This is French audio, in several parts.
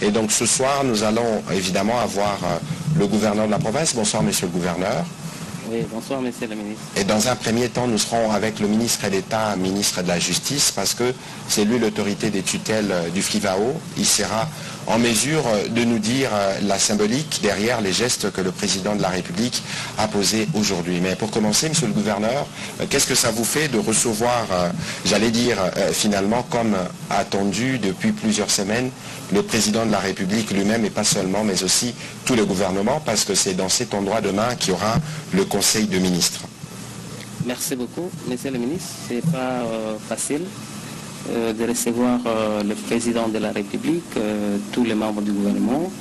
Et donc ce soir, nous allons évidemment avoir le gouverneur de la province. Bonsoir, monsieur le gouverneur. Oui, bonsoir, monsieur le ministre. Et dans un premier temps, nous serons avec le ministre d'État, ministre de la Justice, parce que c'est lui l'autorité des tutelles du FRIVAO. Il sera en mesure de nous dire la symbolique derrière les gestes que le président de la République a posés aujourd'hui. Mais pour commencer, monsieur le gouverneur, qu'est-ce que ça vous fait de recevoir, j'allais dire finalement, comme attendu depuis plusieurs semaines, le président de la République lui-même, et pas seulement, mais aussi tout le gouvernement, parce que c'est dans cet endroit demain qu'il y aura le Conseil de ministres. Merci beaucoup, monsieur le ministre. Ce n'est pas facile de recevoir le président de la République, tous les membres du gouvernement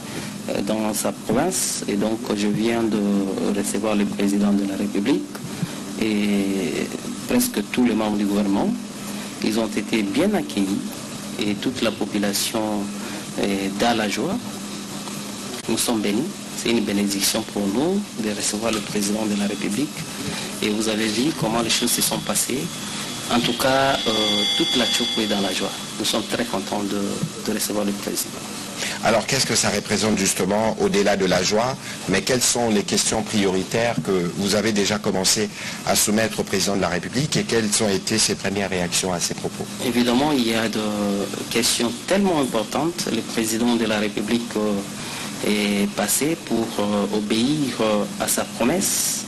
dans sa province. Et donc, je viens de recevoir le président de la République et presque tous les membres du gouvernement. Ils ont été bien accueillis et toute la population est dans la joie. Nous sommes bénis. C'est une bénédiction pour nous de recevoir le président de la République. Et vous avez vu comment les choses se sont passées. En tout cas, toute la Tchoukou est dans la joie. Nous sommes très contents de recevoir le président. Alors, qu'est-ce que ça représente justement au-delà de la joie? Mais quelles sont les questions prioritaires que vous avez déjà commencé à soumettre au président de la République et quelles ont été ses premières réactions à ces propos? Évidemment, il y a des questions tellement importantes. Le président de la République est passé pour obéir à sa promesse,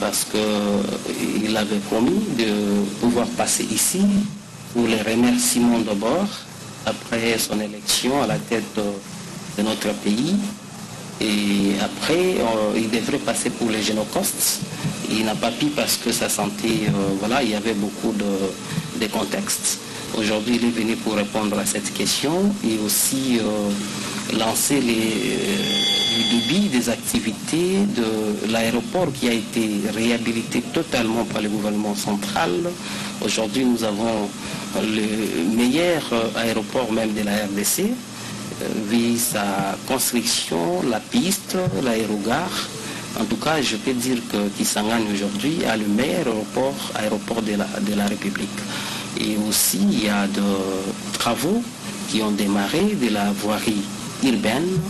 parce qu'il avait promis de pouvoir passer ici pour les remerciements d'abord, après son élection à la tête de notre pays. Et après, il devrait passer pour les génocosts. Il n'a pas pu parce que sa santé, voilà, il y avait beaucoup de contextes. Aujourd'hui, il est venu pour répondre à cette question et aussi lancer le débit des activités de l'aéroport qui a été réhabilité totalement par le gouvernement central. Aujourd'hui, nous avons le meilleur aéroport même de la RDC, vu sa construction, la piste, l'aérogare. En tout cas, je peux dire que Kisangani aujourd'hui a le meilleur aéroport de la République. Et aussi, il y a des travaux qui ont démarré de la voirie urbaine.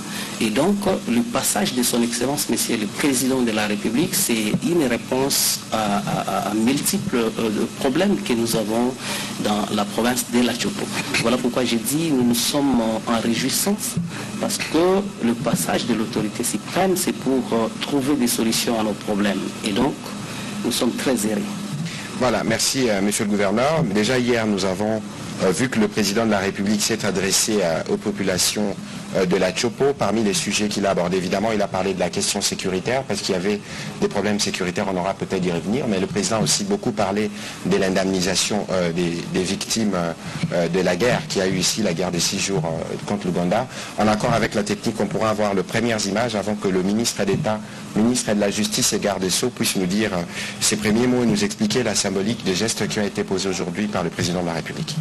Et donc, le passage de son Excellence, Monsieur le Président de la République, c'est une réponse à multiples problèmes que nous avons dans la province de la Tchoupo. Voilà pourquoi j'ai dit nous sommes en réjouissance, parce que le passage de l'autorité suprême, c'est pour trouver des solutions à nos problèmes. Et donc, nous sommes très heureux. Voilà, merci monsieur le gouverneur. Déjà hier, nous avons vu que le président de la République s'est adressé aux populations de la Tchoupo. Parmi les sujets qu'il a abordés, évidemment, il a parlé de la question sécuritaire, parce qu'il y avait des problèmes sécuritaires, on aura peut-être d'y revenir, mais le président a aussi beaucoup parlé de l'indemnisation des victimes de la guerre, qui a eu ici la guerre des 6 jours contre l'Ouganda. En accord avec la technique, on pourra avoir les premières images avant que le ministre d'État, ministre de la Justice et garde des Sceaux puisse nous dire ses premiers mots et nous expliquer la symbolique des gestes qui ont été posés aujourd'hui par le président de la République.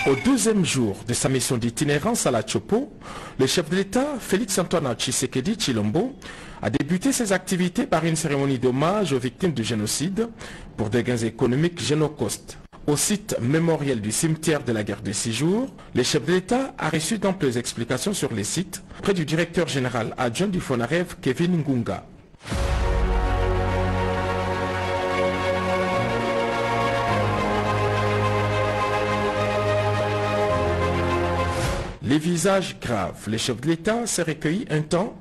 Au deuxième jour de sa mission d'itinérance à la Tchoupo, le chef de l'État, Félix-Antoine Tshisekedi Tshilombo, a débuté ses activités par une cérémonie d'hommage aux victimes du génocide pour des gains économiques génocost. Au site mémoriel du cimetière de la guerre des 6 jours, le chef de l'État a reçu d'amples explications sur les sites près du directeur général adjoint du FONAREV, Kevin Ngunga. Les visages graves, le chef de l'État s'est recueilli un temps,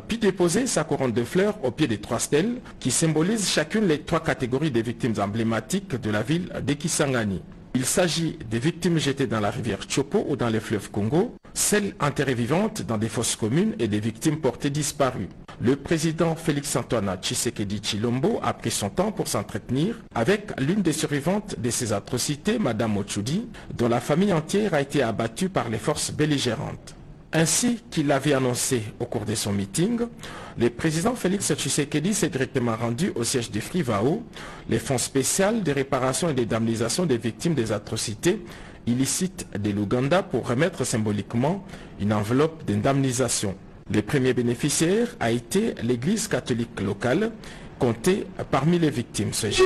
puis déposé sa couronne de fleurs au pied des 3 stèles qui symbolisent chacune les 3 catégories des victimes emblématiques de la ville de Kisangani. Il s'agit des victimes jetées dans la rivière Tchoupo ou dans les fleuves Congo, celles enterrées vivantes dans des fosses communes et des victimes portées disparues. Le président Félix-Antoine Tshisekedi Tshilombo a pris son temps pour s'entretenir avec l'une des survivantes de ces atrocités, Madame Ochoudi, dont la famille entière a été abattue par les forces belligérantes. Ainsi qu'il l'avait annoncé au cours de son meeting, le président Félix Tshisekedi s'est directement rendu au siège du FRIVAO, les fonds spéciaux de réparation et d'indemnisation des victimes des atrocités illicites de l'Ouganda, pour remettre symboliquement une enveloppe d'indemnisation. Les premiers bénéficiaires a été l'église catholique locale, comptée parmi les victimes. Ce geste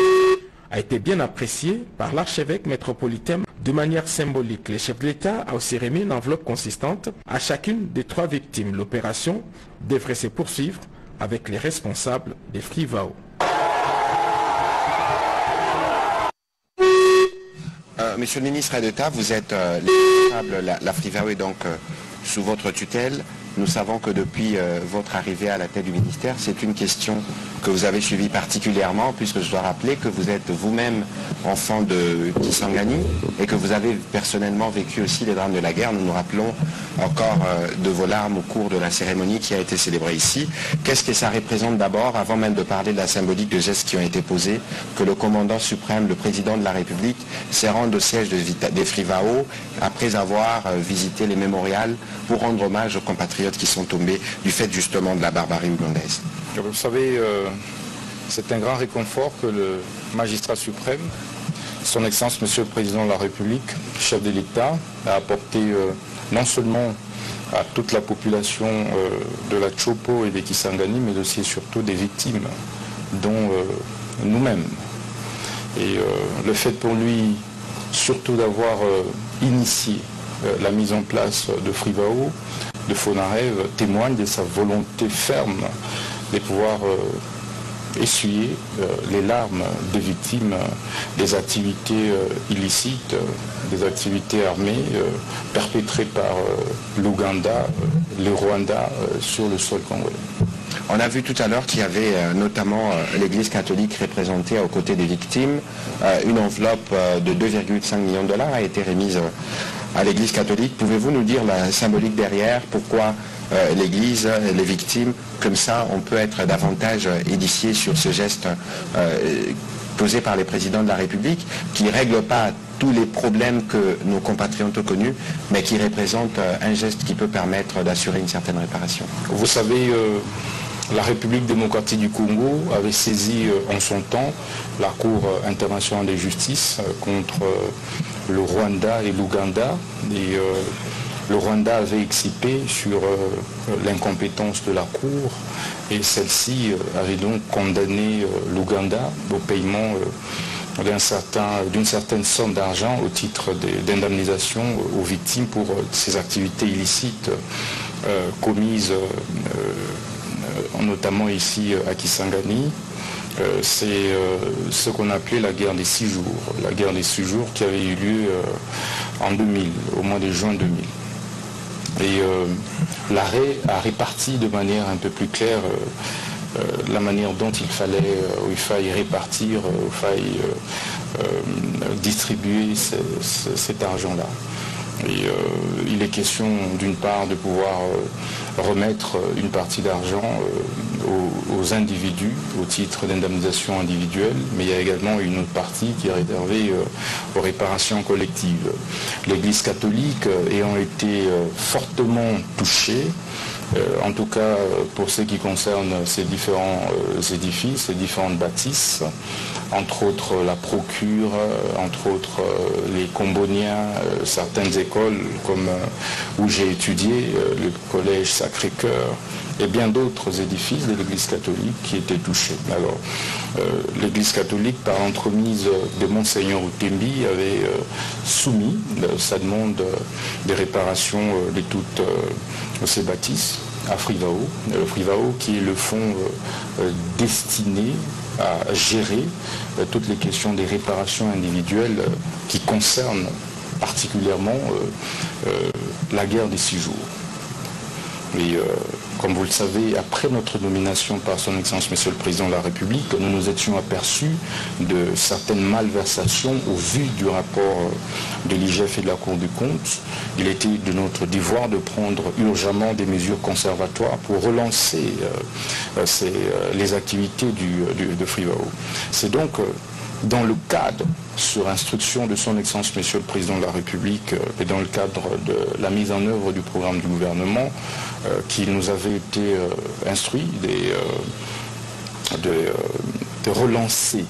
a été bien apprécié par l'archevêque métropolitain. De manière symbolique, les chefs de l'État ont aussi remis une enveloppe consistante à chacune des 3 victimes. L'opération devrait se poursuivre avec les responsables des Frivao. Monsieur le ministre d'État, vous êtes la Frivao est donc sous votre tutelle. Nous savons que depuis votre arrivée à la tête du ministère, c'est une question que vous avez suivie particulièrement, puisque je dois rappeler que vous êtes vous-même enfant de Kisangani et que vous avez personnellement vécu aussi les drames de la guerre. Nous nous rappelons encore de vos larmes au cours de la cérémonie qui a été célébrée ici. Qu'est-ce que ça représente d'abord, avant même de parler de la symbolique de gestes qui ont été posés, que le commandant suprême, le président de la République, se rende au siège des Frivao après avoir visité les mémorials pour rendre hommage aux compatriotes qui sont tombés du fait justement de la barbarie ougandaise? Vous savez, c'est un grand réconfort que le magistrat suprême, son Excellence Monsieur le Président de la République, chef de l'État, a apporté non seulement à toute la population de la Chopo et des Kisangani, mais aussi et surtout des victimes, dont nous-mêmes. Et le fait pour lui surtout d'avoir initié la mise en place de Frivao, de Fonarev, témoigne de sa volonté ferme de pouvoir essuyer les larmes des victimes des activités illicites, des activités armées perpétrées par l'Ouganda, le Rwanda sur le sol congolais. On a vu tout à l'heure qu'il y avait notamment l'Église catholique représentée aux côtés des victimes. Une enveloppe de 2,5 millions de dollars a été remise à l'Église catholique. Pouvez-vous nous dire la symbolique derrière? Pourquoi l'Église, les victimes, comme ça, on peut être davantage édifié sur ce geste posé par les présidents de la République, qui ne règle pas tous les problèmes que nos compatriotes ont connus, mais qui représente un geste qui peut permettre d'assurer une certaine réparation? Vous savez, la République démocratique du Congo avait saisi en son temps la Cour internationale de justice contre le Rwanda et l'Ouganda. Et le Rwanda avait excipé sur l'incompétence de la Cour et celle-ci avait donc condamné l'Ouganda au paiement d'une certaine somme d'argent au titre d'indemnisation aux victimes pour ces activités illicites commises notamment ici à Kisangani. C'est ce qu'on appelait la guerre des 6 jours. La guerre des 6 jours qui avait eu lieu en 2000, au mois de juin 2000. Et l'arrêt a réparti de manière un peu plus claire la manière dont il faille répartir, il faille distribuer cet argent-là. Et il est question d'une part de pouvoir remettre une partie d'argent aux individus au titre d'indemnisation individuelle, mais il y a également une autre partie qui est réservée aux réparations collectives. L'Église catholique ayant été fortement touchée, en tout cas pour ce qui concerne ces différents édifices, ces différentes bâtisses, entre autres la Procure, entre autres les Comboniens, certaines écoles comme où j'ai étudié, le collège Sacré-Cœur, et bien d'autres édifices de l'Église catholique qui étaient touchés. Alors, l'Église catholique, par l'entremise de Monseigneur Utembi, avait soumis sa demande de réparation de toutes ces bâtisses à Frivao. Frivao qui est le fonds destiné à gérer toutes les questions des réparations individuelles qui concernent particulièrement la guerre des 6 jours. Et comme vous le savez, après notre nomination par son Excellence Monsieur le Président de la République, nous nous étions aperçus de certaines malversations au vu du rapport de l'IGF et de la Cour des comptes. Il était de notre devoir de prendre urgemment des mesures conservatoires pour relancer les activités de Frivao. C'est donc dans le cadre, sur instruction de son Excellence Monsieur le Président de la République et dans le cadre de la mise en œuvre du programme du gouvernement, qu'il nous avait été instruit de relancer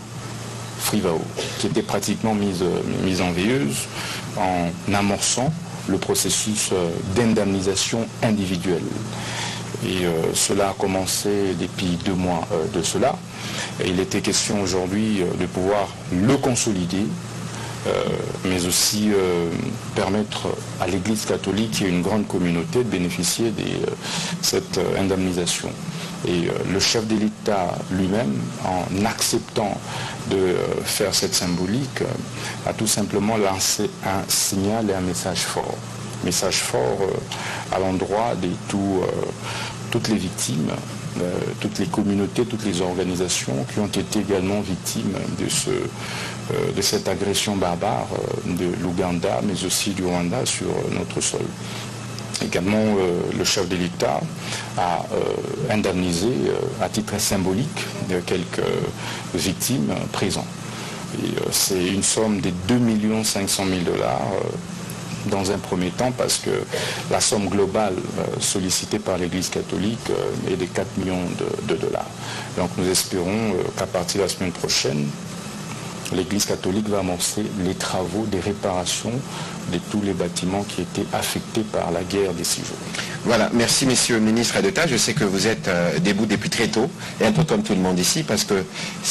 Frivao, qui était pratiquement mise en veilleuse, en amorçant le processus d'indemnisation individuelle. Et cela a commencé depuis 2 mois de cela. Et il était question aujourd'hui de pouvoir le consolider, mais aussi permettre à l'Église catholique, qui est une grande communauté, de bénéficier de cette indemnisation. Et le chef de l'État lui-même, en acceptant de faire cette symbolique, a tout simplement lancé un signal et un message fort. Message fort à l'endroit de toutes les victimes, toutes les communautés, toutes les organisations qui ont été également victimes de cette agression barbare de l'Ouganda, mais aussi du Rwanda sur notre sol. Également, le chef de l'État a indemnisé à titre symbolique de quelques victimes présentes. C'est une somme de 2 500 000 $ dans un premier temps, parce que la somme globale sollicitée par l'Église catholique est de 4 millions de dollars. Donc nous espérons qu'à partir de la semaine prochaine, l'Église catholique va amorcer les travaux de réparation de tous les bâtiments qui étaient affectés par la guerre des 6 jours. Voilà, merci Monsieur le ministre d'État. Je sais que vous êtes debout depuis très tôt, et un peu comme tout le monde ici, parce que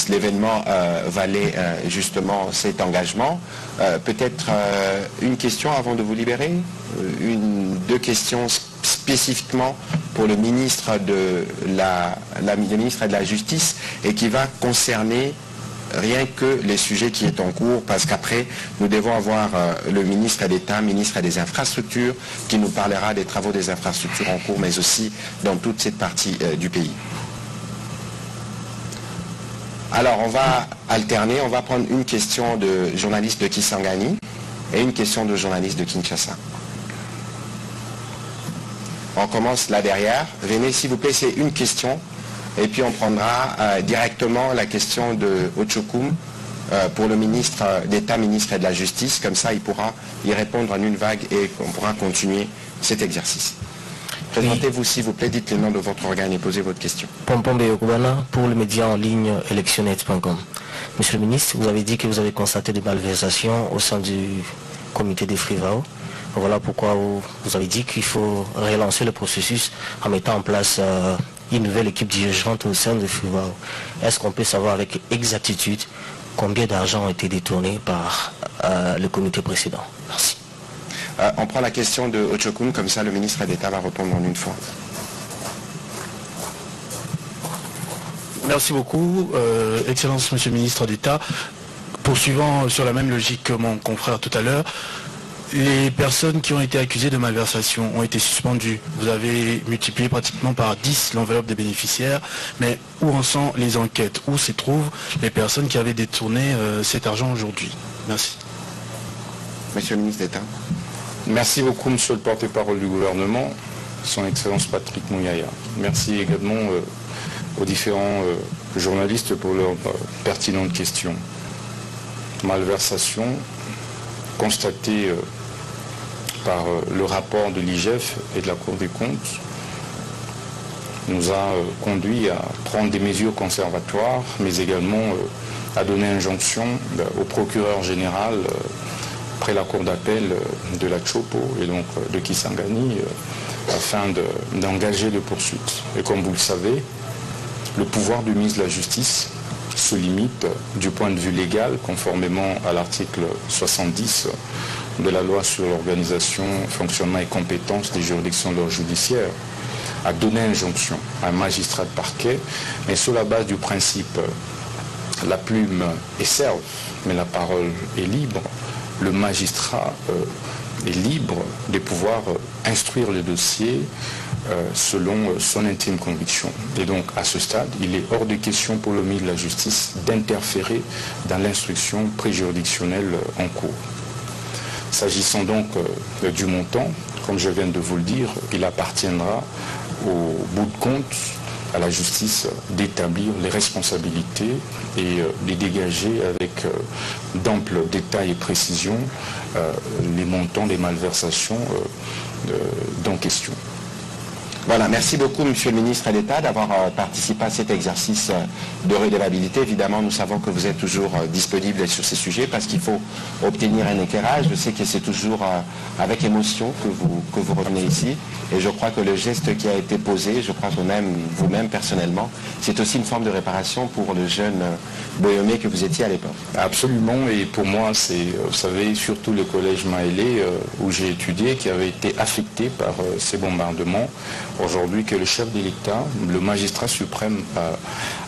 l'événement valait justement cet engagement. Peut-être une question avant de vous libérer, 2 questions spécifiquement pour le ministre de la Justice, et qui va concerner rien que les sujets qui est en cours, parce qu'après, nous devons avoir le ministre d'État, ministre des Infrastructures, qui nous parlera des travaux des infrastructures en cours, mais aussi dans toute cette partie du pays. Alors, on va alterner, on va prendre une question de journaliste de Kisangani et une question de journaliste de Kinshasa. On commence là derrière. Venez, s'il vous plaît, c'est une question. Et puis on prendra directement la question de Ochokoum pour le ministre d'État, ministre de la Justice. Comme ça, il pourra y répondre en une vague et on pourra continuer cet exercice. Présentez-vous, s'il vous plaît, dites le nom de votre organe et posez votre question. Pompombe Yokubana pour le média en ligne electionnet.com. Monsieur le ministre, vous avez dit que vous avez constaté des malversations au sein du comité des Frivao. Voilà pourquoi vous avez dit qu'il faut relancer le processus en mettant en place une nouvelle équipe dirigeante au sein de Frivao. Est-ce qu'on peut savoir avec exactitude combien d'argent ont été détournés par le comité précédent? Merci. On prend la question de Ochokoum, comme ça le ministre d'État va répondre en une fois. Merci beaucoup, Excellence Monsieur le ministre d'État. Poursuivant sur la même logique que mon confrère tout à l'heure, les personnes qui ont été accusées de malversation ont été suspendues. Vous avez multiplié pratiquement par 10 l'enveloppe des bénéficiaires, mais où en sont les enquêtes? Où se trouvent les personnes qui avaient détourné cet argent aujourd'hui? Merci. Monsieur le ministre d'État. Merci beaucoup, Monsieur le porte-parole du gouvernement, Son Excellence Patrick Mouyaya. Merci également aux différents journalistes pour leurs pertinentes questions. Malversation constatée par le rapport de l'IGF et de la Cour des comptes nous a conduit à prendre des mesures conservatoires, mais également à donner injonction au procureur général près la Cour d'appel de la Chopo et donc de Kisangani afin d'engager des poursuites. Et comme vous le savez, le pouvoir du ministre de la Justice se limite du point de vue légal, conformément à l'article 70 de la loi sur l'organisation, fonctionnement et compétences des juridictions de l'ordre judiciaire, à donner injonction à un magistrat de parquet, mais sur la base du principe la plume est serve, mais la parole est libre. Le magistrat est libre de pouvoir instruire le dossier selon son intime conviction. Et donc, à ce stade, il est hors de question pour le ministre de la Justice d'interférer dans l'instruction préjuridictionnelle en cours. S'agissant donc du montant, comme je viens de vous le dire, il appartiendra au bout de compte à la justice d'établir les responsabilités et de dégager avec d'amples détails et précisions les montants des malversations en question. Voilà, merci beaucoup Monsieur le ministre d'État d'avoir participé à cet exercice de redevabilité. Évidemment, nous savons que vous êtes toujours disponible sur ces sujets parce qu'il faut obtenir un éclairage. Je sais que c'est toujours avec émotion que vous revenez ici. Et je crois que le geste qui a été posé, je crois que vous-même personnellement, c'est aussi une forme de réparation pour le jeune Boyomé que vous étiez à l'époque. Absolument, et pour moi, c'est, vous savez, surtout le collège Maélé où j'ai étudié, qui avait été affecté par ces bombardements. Aujourd'hui, que le chef de l'État, le magistrat suprême,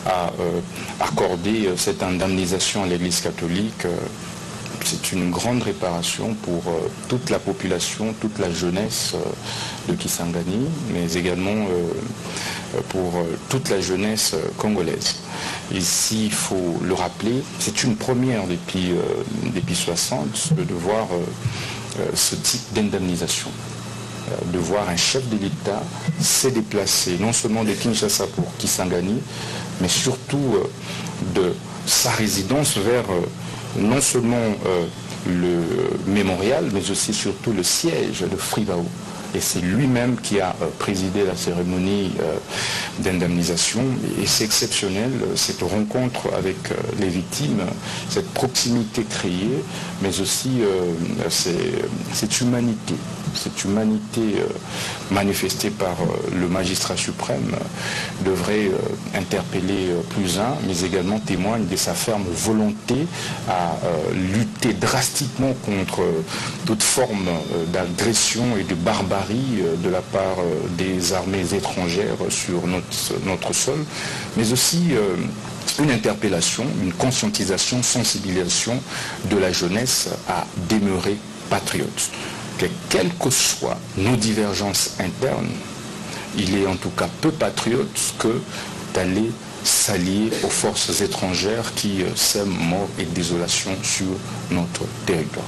a accordé cette indemnisation à l'Église catholique. C'est une grande réparation pour toute la population, toute la jeunesse de Kisangani, mais également pour toute la jeunesse congolaise. Ici, il faut le rappeler, c'est une première depuis 60 de voir ce type d'indemnisation. De voir un chef de l'État se déplacer non seulement de Kinshasa pour Kisangani, mais surtout de sa résidence vers non seulement le mémorial, mais aussi surtout le siège de Frivao. Et c'est lui-même qui a présidé la cérémonie d'indemnisation. Et c'est exceptionnel, cette rencontre avec les victimes, cette proximité créée, mais aussi cette humanité manifestée par le magistrat suprême devrait interpeller plus un, mais également témoigne de sa ferme volonté à lutter drastiquement contre toute forme d'agression et de barbarie de la part des armées étrangères sur notre sol, mais aussi une interpellation, une conscientisation, sensibilisation de la jeunesse à demeurer patriote. Que quelles que soient nos divergences internes, il est en tout cas peu patriote que d'aller s'allier aux forces étrangères qui sèment mort et désolation sur notre territoire.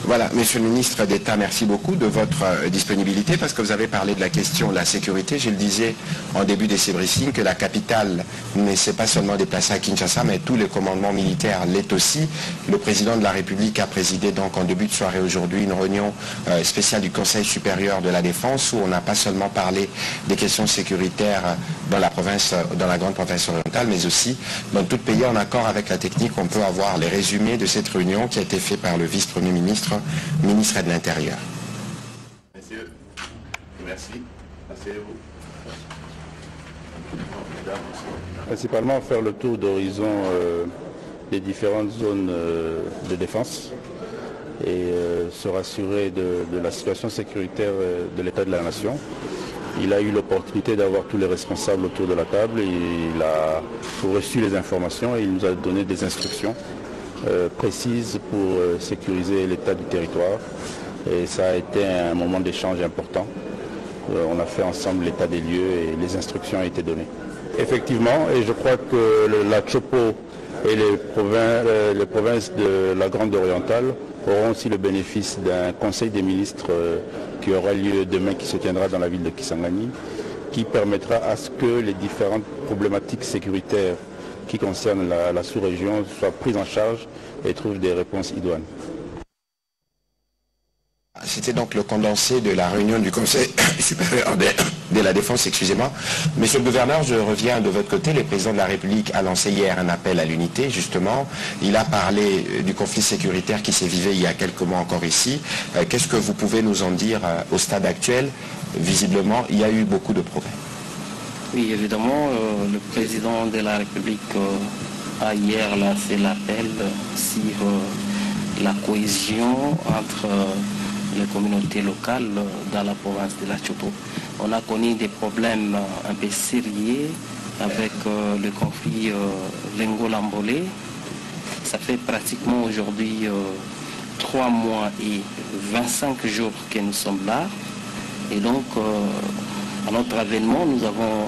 Voilà, Monsieur le ministre d'État, merci beaucoup de votre disponibilité parce que vous avez parlé de la question de la sécurité. Je le disais en début de ces briefings que la capitale ne s'est pas seulement déplacée à Kinshasa, mais tous les commandements militaires l'est aussi. Le président de la République a présidé donc en début de soirée aujourd'hui une réunion spéciale du Conseil supérieur de la défense où on n'a pas seulement parlé des questions sécuritaires dans la province, dans la grande province orientale, mais aussi dans tout pays en accord avec la technique. On peut avoir les résumés de cette réunion qui a été faite par le vice-premier ministre de l'Intérieur. Messieurs, merci. Asseyez-vous. Principalement faire le tour d'horizon des différentes zones de défense et se rassurer de la situation sécuritaire de l'état de la nation. Il a eu l'opportunité d'avoir tous les responsables autour de la table, il a reçu les informations et il nous a donné des instructions précises pour sécuriser l'état du territoire. Et ça a été un moment d'échange important. On a fait ensemble l'état des lieux et les instructions ont été données. Effectivement, et je crois que la Chopo et les provinces de la Grande Orientale auront aussi le bénéfice d'un conseil des ministres qui aura lieu demain, qui se tiendra dans la ville de Kisangani, qui permettra à ce que les différentes problématiques sécuritaires qui concernent la sous-région soient prises en charge et trouvent des réponses idoines. C'était donc le condensé de la réunion du Conseil supérieur de la défense, excusez-moi. Monsieur le gouverneur, je reviens de votre côté. Le président de la République a lancé hier un appel à l'unité, justement. Il a parlé du conflit sécuritaire qui s'est vivé il y a quelques mois encore ici. Qu'est-ce que vous pouvez nous en dire au stade actuel? Visiblement, il y a eu beaucoup de progrès. Oui, évidemment, le président de la République a hier lancé l'appel sur la cohésion entre les communautés locales dans la province de la Chopo. On a connu des problèmes un peu sérieux avec le conflit Lengo-Lambolé. Ça fait pratiquement aujourd'hui 3 mois et 25 jours que nous sommes là. Et donc, à notre avènement, nous avons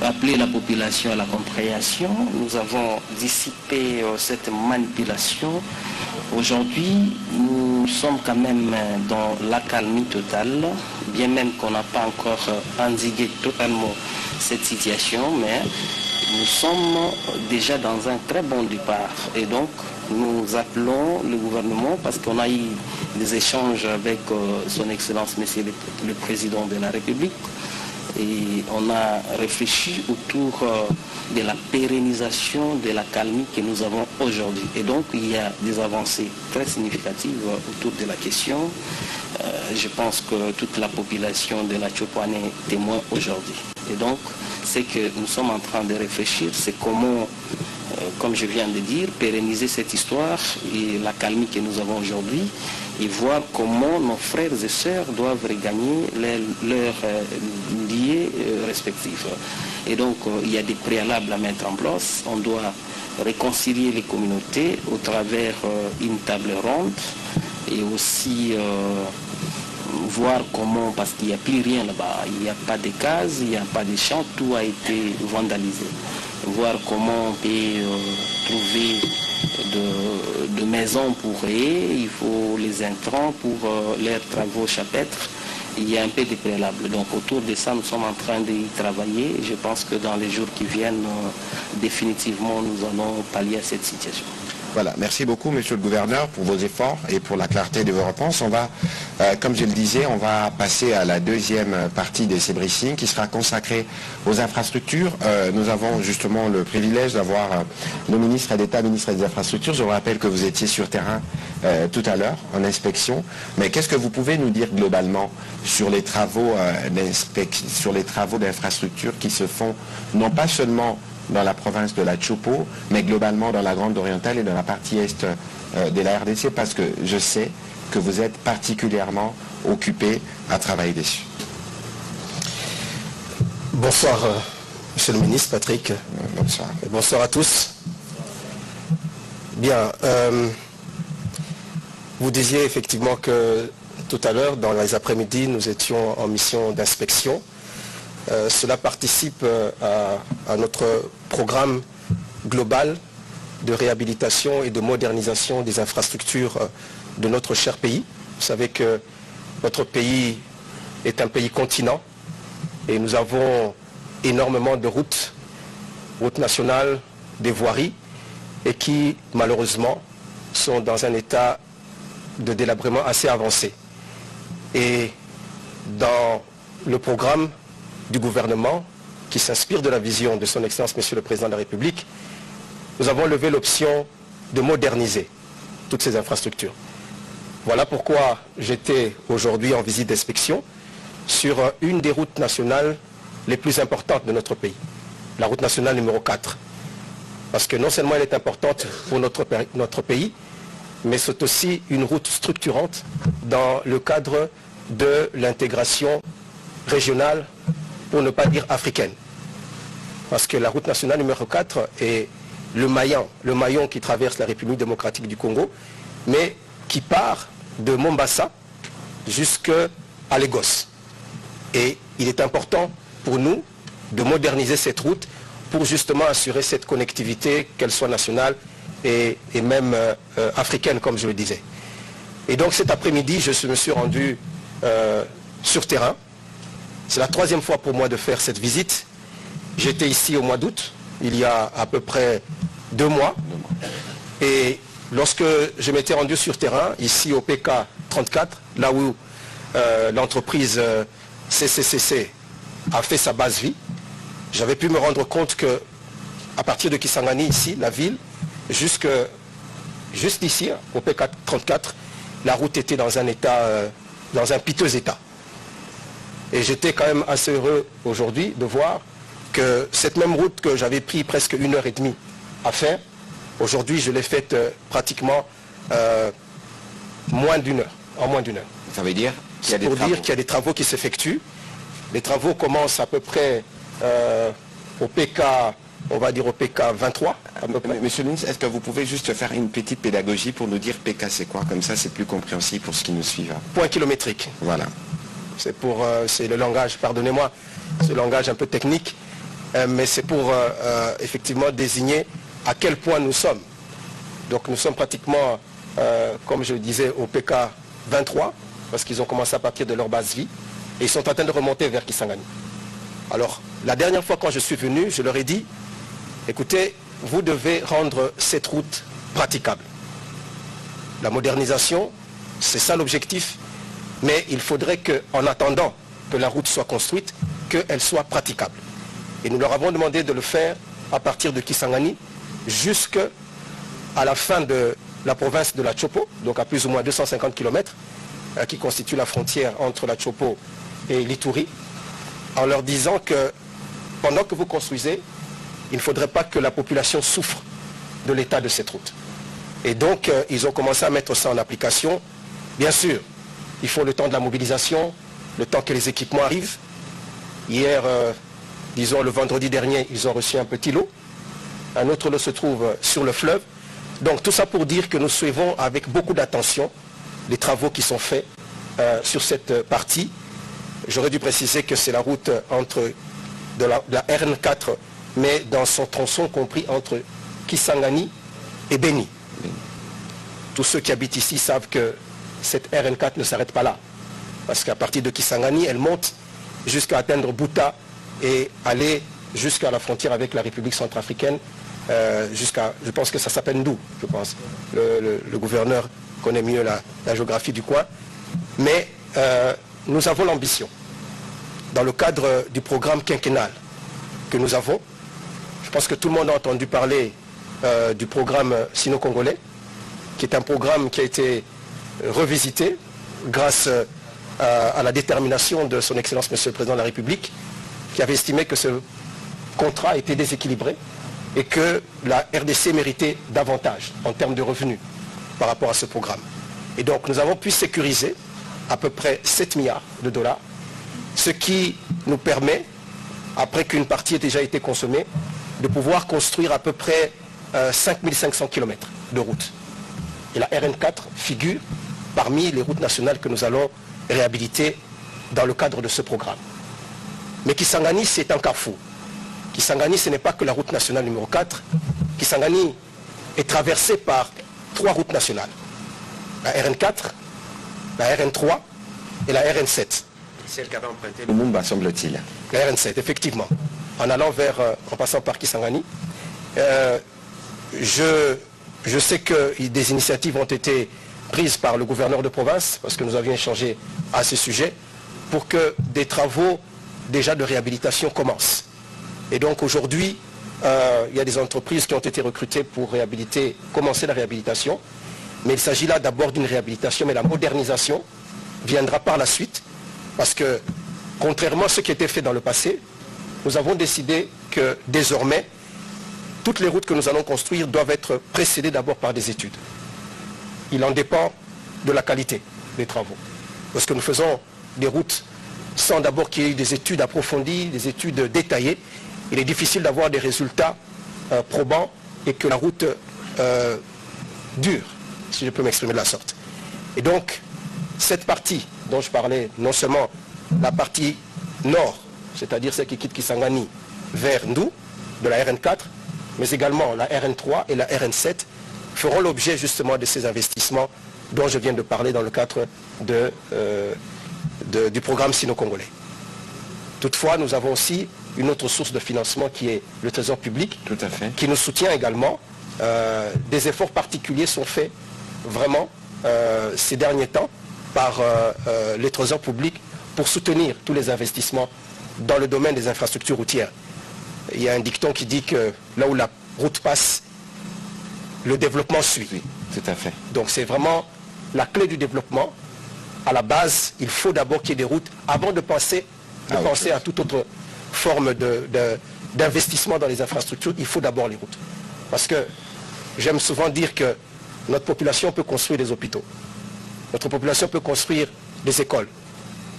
appelé la population à la compréhension. Nous avons dissipé cette manipulation. Aujourd'hui, nous sommes quand même dans l'accalmie totale, bien même qu'on n'a pas encore endigué totalement cette situation, mais nous sommes déjà dans un très bon départ. Et donc, nous appelons le gouvernement, parce qu'on a eu des échanges avec son Excellence, Monsieur le Président de la République, Et on a réfléchi autour de la pérennisation de l'accalmie que nous avons aujourd'hui. Et donc il y a des avancées très significatives autour de la question. Je pense que toute la population de la Tchopo en est témoin aujourd'hui. Et donc, ce que nous sommes en train de réfléchir, c'est comment, comme je viens de dire, pérenniser cette histoire et l'accalmie que nous avons aujourd'hui et voir comment nos frères et sœurs doivent regagner leurs liés respectifs. Et donc, il y a des préalables à mettre en place. On doit réconcilier les communautés au travers une table ronde et aussi voir comment, parce qu'il n'y a plus rien là-bas, il n'y a pas de cases, il n'y a pas de champs, tout a été vandalisé. Voir comment on peut trouver de maisons pour eux, il faut les intrants pour leurs travaux chapitres. Il y a un peu de préalable. Donc autour de ça, nous sommes en train d'y travailler. Je pense que dans les jours qui viennent, définitivement, nous allons pallier à cette situation. Voilà, merci beaucoup Monsieur le Gouverneur pour vos efforts et pour la clarté de vos réponses. On va, comme je le disais, on va passer à la deuxième partie de ces briefings qui sera consacrée aux infrastructures. Nous avons justement le privilège d'avoir nos ministres d'État, ministres des infrastructures. Je vous rappelle que vous étiez sur terrain tout à l'heure en inspection. Mais qu'est-ce que vous pouvez nous dire globalement sur les travaux d'infrastructure qui se font non pas seulement dans la province de la Tchopo, mais globalement dans la Grande Orientale et dans la partie est de la RDC, parce que je sais que vous êtes particulièrement occupé à travailler dessus. Bonsoir, Monsieur le Ministre Patrick. Bonsoir. Et bonsoir à tous. Bien, vous disiez effectivement que tout à l'heure, dans les après-midi, nous étions en mission d'inspection. Cela participe à notre programme global de réhabilitation et de modernisation des infrastructures de notre cher pays. Vous savez que notre pays est un pays continent et nous avons énormément de routes nationales, des voiries, et qui malheureusement sont dans un état de délabrement assez avancé. Et dans le programme du gouvernement, qui s'inspire de la vision de son Excellence Monsieur le Président de la République, nous avons levé l'option de moderniser toutes ces infrastructures. Voilà pourquoi j'étais aujourd'hui en visite d'inspection sur une des routes nationales les plus importantes de notre pays, la route nationale numéro 4. Parce que non seulement elle est importante pour notre pays, mais c'est aussi une route structurante dans le cadre de l'intégration régionale, pour ne pas dire africaine. Parce que la route nationale numéro 4 est le maillon qui traverse la République démocratique du Congo, mais qui part de Mombasa jusqu'à Lagos. Et il est important pour nous de moderniser cette route pour justement assurer cette connectivité, qu'elle soit nationale et même africaine, comme je le disais. Et donc cet après-midi, je me suis rendu sur terrain. C'est la troisième fois pour moi de faire cette visite. J'étais ici au mois d'août, il y a à peu près 2 mois. Et lorsque je m'étais rendu sur terrain, ici au PK 34, là où l'entreprise CCCC a fait sa base vie, j'avais pu me rendre compte que à partir de Kisangani, ici, la ville, juste ici, au PK 34, la route était dans un état, dans un piteux état. Et j'étais quand même assez heureux aujourd'hui de voir que cette même route que j'avais pris presque 1h30 à faire, aujourd'hui je l'ai faite pratiquement en moins d'une heure. Ça veut dire qu'il y a des travaux. Pour dire qu'il y a des travaux qui s'effectuent. Les travaux commencent à peu près au PK, on va dire au PK 23. À peu près. Monsieur le ministre, est-ce que vous pouvez juste faire une petite pédagogie pour nous dire PK c'est quoi? Comme ça c'est plus compréhensible pour ce qui nous suit. Point kilométrique. Voilà. C'est le langage, pardonnez-moi, ce langage un peu technique, mais c'est pour effectivement désigner à quel point nous sommes. Donc nous sommes pratiquement, comme je le disais, au PK 23, parce qu'ils ont commencé à partir de leur base vie, et ils sont en train de remonter vers Kisangani. Alors, la dernière fois quand je suis venu, je leur ai dit, écoutez, vous devez rendre cette route praticable. La modernisation, c'est ça l'objectif. Mais il faudrait qu'en attendant que la route soit construite, qu'elle soit praticable. Et nous leur avons demandé de le faire à partir de Kisangani jusqu'à la fin de la province de la Chopo, donc à plus ou moins 250 km, qui constitue la frontière entre la Chopo et l'Ituri, en leur disant que pendant que vous construisez, il ne faudrait pas que la population souffre de l'état de cette route. Et donc, ils ont commencé à mettre ça en application. Bien sûr, il faut le temps de la mobilisation, le temps que les équipements arrivent. Hier, disons le vendredi dernier, ils ont reçu un petit lot. Un autre lot se trouve sur le fleuve. Donc tout ça pour dire que nous suivons avec beaucoup d'attention les travaux qui sont faits sur cette partie. J'aurais dû préciser que c'est la route entre de la RN4, mais dans son tronçon compris entre Kisangani et Beni. Tous ceux qui habitent ici savent que cette RN4 ne s'arrête pas là. Parce qu'à partir de Kisangani, elle monte jusqu'à atteindre Bouta et aller jusqu'à la frontière avec la République centrafricaine, je pense que ça s'appelle Ndou, je pense. Le gouverneur connaît mieux la géographie du coin. Mais nous avons l'ambition, dans le cadre du programme quinquennal que nous avons, je pense que tout le monde a entendu parler du programme sino-congolais, qui est un programme qui a été revisité grâce à la détermination de son Excellence Monsieur le Président de la République, qui avait estimé que ce contrat était déséquilibré et que la RDC méritait davantage en termes de revenus par rapport à ce programme. Et donc nous avons pu sécuriser à peu près 7 milliards de dollars, ce qui nous permet, après qu'une partie ait déjà été consommée, de pouvoir construire à peu près 5500 km de routes. Et la RN4 figure parmi les routes nationales que nous allons réhabiliter dans le cadre de ce programme. Mais Kisangani, c'est un carrefour. Kisangani, ce n'est pas que la route nationale numéro 4. Kisangani est traversée par 3 routes nationales. La RN4, la RN3 et la RN7. Celle qui avait emprunté le Mumba, semble-t-il. La RN7, effectivement. En allant en passant par Kisangani. Je sais que des initiatives ont été prises par le gouverneur de province, parce que nous avions échangé à ce sujet, pour que des travaux déjà de réhabilitation commencent. Et donc aujourd'hui, il y a des entreprises qui ont été recrutées pour commencer la réhabilitation. Mais il s'agit là d'abord d'une réhabilitation, mais la modernisation viendra par la suite, parce que contrairement à ce qui était fait dans le passé, nous avons décidé que désormais, toutes les routes que nous allons construire doivent être précédées d'abord par des études. Il en dépend de la qualité des travaux. Parce que nous faisons des routes sans d'abord qu'il y ait eu des études approfondies, des études détaillées. Il est difficile d'avoir des résultats probants et que la route dure, si je peux m'exprimer de la sorte. Et donc, cette partie dont je parlais, non seulement la partie nord, c'est-à-dire celle qui quitte Kisangani vers Ndou, de la RN4, mais également la RN3 et la RN7 feront l'objet justement de ces investissements dont je viens de parler dans le cadre du programme sino-congolais. Toutefois, nous avons aussi une autre source de financement qui est le Trésor public, tout à fait, qui nous soutient également. Des efforts particuliers sont faits vraiment ces derniers temps par les Trésors publics pour soutenir tous les investissements dans le domaine des infrastructures routières. Il y a un dicton qui dit que là où la route passe, le développement suit. Oui, tout à fait. Donc c'est vraiment la clé du développement. À la base, il faut d'abord qu'il y ait des routes avant de penser à toute autre forme d'investissement dans les infrastructures. Il faut d'abord les routes. Parce que j'aime souvent dire que notre population peut construire des hôpitaux. Notre population peut construire des écoles.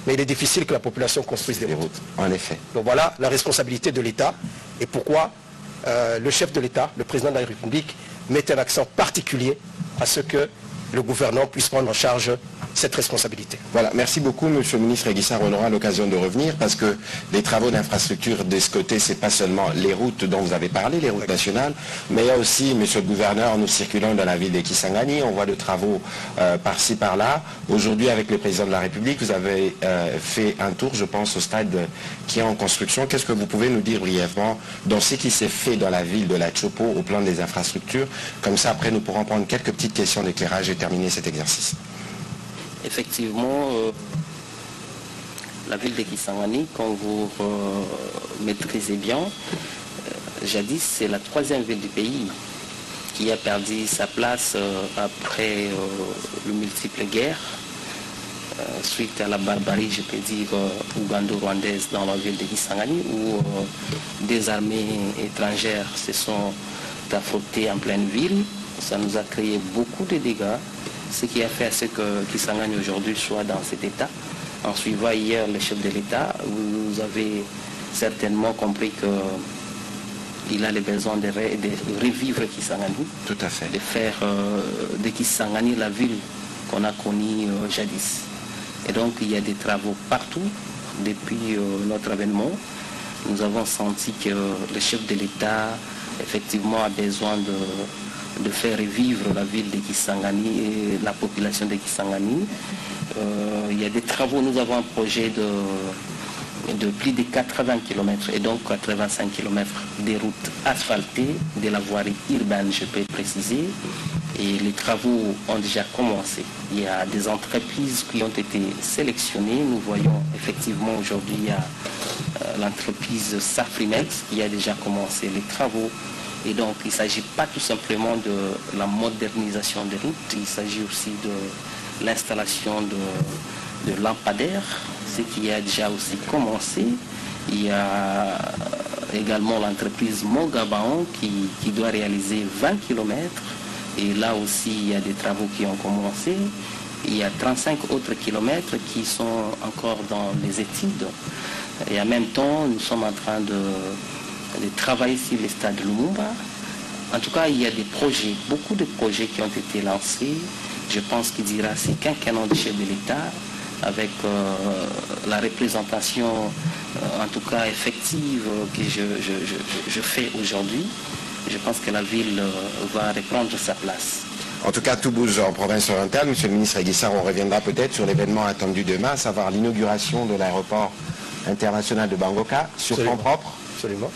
Mais il est difficile que la population construise des routes. En effet. Donc voilà la responsabilité de l'État et pourquoi le chef de l'État, le président de la République, met un accent particulier à ce que le gouvernement puisse prendre en charge cette responsabilité. Voilà, merci beaucoup Monsieur le ministre Guissard. On aura l'occasion de revenir parce que les travaux d'infrastructure de ce côté, c'est pas seulement les routes dont vous avez parlé, les routes nationales, mais il y a aussi, Monsieur le gouverneur, nous circulons dans la ville de Kisangani, on voit de travaux par-ci, par-là. Aujourd'hui, avec le président de la République, vous avez fait un tour, je pense, au stade qui est en construction. Qu'est-ce que vous pouvez nous dire brièvement dans ce qui s'est fait dans la ville de la Chopo au plan des infrastructures? Comme ça, après, nous pourrons prendre quelques petites questions d'éclairage et terminer cet exercice. Effectivement, La ville de Kisangani, comme vous maîtrisez bien, jadis c'est la 3e ville du pays qui a perdu sa place après les multiples guerres, suite à la barbarie, je peux dire, ougando-rwandaise dans la ville de Kisangani, où des armées étrangères se sont affrontées en pleine ville. Ça nous a créé beaucoup de dégâts, ce qui a fait à ce que Kisangani aujourd'hui soit dans cet état. En suivant hier le chef de l'État, vous avez certainement compris qu'il a le besoin de revivre Kisangani. Tout à fait. De faire de Kisangani la ville qu'on a connue jadis. Et donc il y a des travaux partout depuis notre avènement. Nous avons senti que le chef de l'État effectivement a besoin de faire revivre la ville de Kisangani et la population de Kisangani. Il y a des travaux, nous avons un projet de plus de 80 km et donc 85 km des routes asphaltées, de la voirie urbaine, je peux préciser. Et les travaux ont déjà commencé. Il y a des entreprises qui ont été sélectionnées. Nous voyons effectivement aujourd'hui il y a l'entreprise Safrimex qui a déjà commencé les travaux. Et donc il ne s'agit pas tout simplement de la modernisation des routes, il s'agit aussi de l'installation de lampadaires, ce qui a déjà aussi commencé. Il y a également l'entreprise Mogabaon qui doit réaliser 20 km. Et là aussi, il y a des travaux qui ont commencé. Il y a 35 autres kilomètres qui sont encore dans les études. Et en même temps, nous sommes en train de travailler sur le stade Lumumba. En tout cas, il y a des projets, beaucoup de projets qui ont été lancés. Je pense qu'il dira c'est quinquennat du chef de l'État avec la représentation, en tout cas effective, que je fais aujourd'hui. Je pense que la ville va reprendre sa place. En tout cas, tout bouge en province orientale. Monsieur le ministre Aguissar, on reviendra peut-être sur l'événement attendu demain, à savoir l'inauguration de l'aéroport international de Bangoka sur fonds propres. Absolument.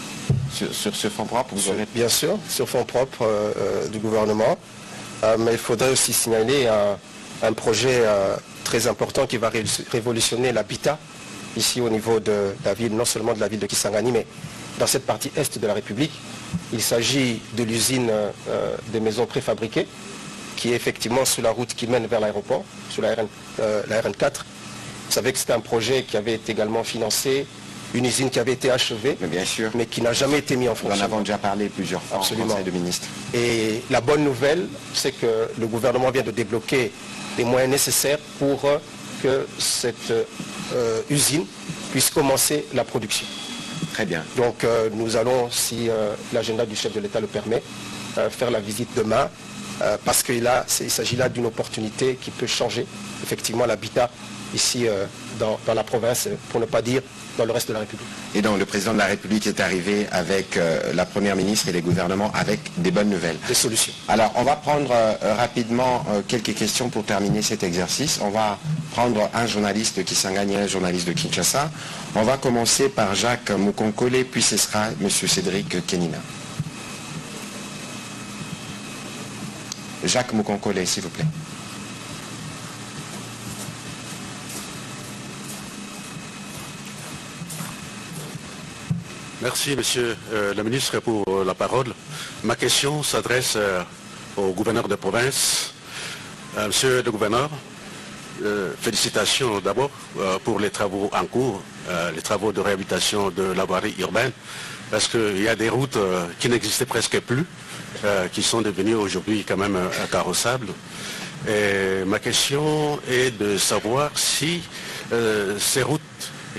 Sur ce fonds propre, vous aurez... Bien sûr, sur fonds propres du gouvernement. Mais il faudrait aussi signaler un projet très important qui va révolutionner l'habitat ici au niveau de la ville, non seulement de la ville de Kisangani, mais dans cette partie est de la République. Il s'agit de l'usine des maisons préfabriquées qui est effectivement sur la route qui mène vers l'aéroport, sur la RN4. Vous savez que c'est un projet qui avait été également financé, une usine qui avait été achevée, mais qui n'a jamais été mise en fonction. Nous en avons déjà parlé plusieurs fois en Conseil de ministres. Et la bonne nouvelle, c'est que le gouvernement vient de débloquer les moyens nécessaires pour que cette usine puisse commencer la production. Très bien. Donc nous allons, si l'agenda du chef de l'État le permet, faire la visite demain, parce qu'il s'agit là d'une opportunité qui peut changer effectivement l'habitat ici dans la province, pour ne pas dire dans le reste de la République. Et donc le président de la République est arrivé avec la première ministre et les gouvernements avec des bonnes nouvelles. Des solutions. Alors on va prendre rapidement quelques questions pour terminer cet exercice. On va prendre un journaliste qui s'engage, un journaliste de Kinshasa. On va commencer par Jacques Mukonkole, puis ce sera M. Cédric Kenina. Jacques Mukonkole, s'il vous plaît. Merci, Monsieur le ministre, pour la parole. Ma question s'adresse au gouverneur de province. Monsieur le gouverneur, félicitations d'abord pour les travaux en cours, les travaux de réhabilitation de la voirie urbaine, parce qu'il y a des routes qui n'existaient presque plus, qui sont devenues aujourd'hui quand même carrossables. Et ma question est de savoir si ces routes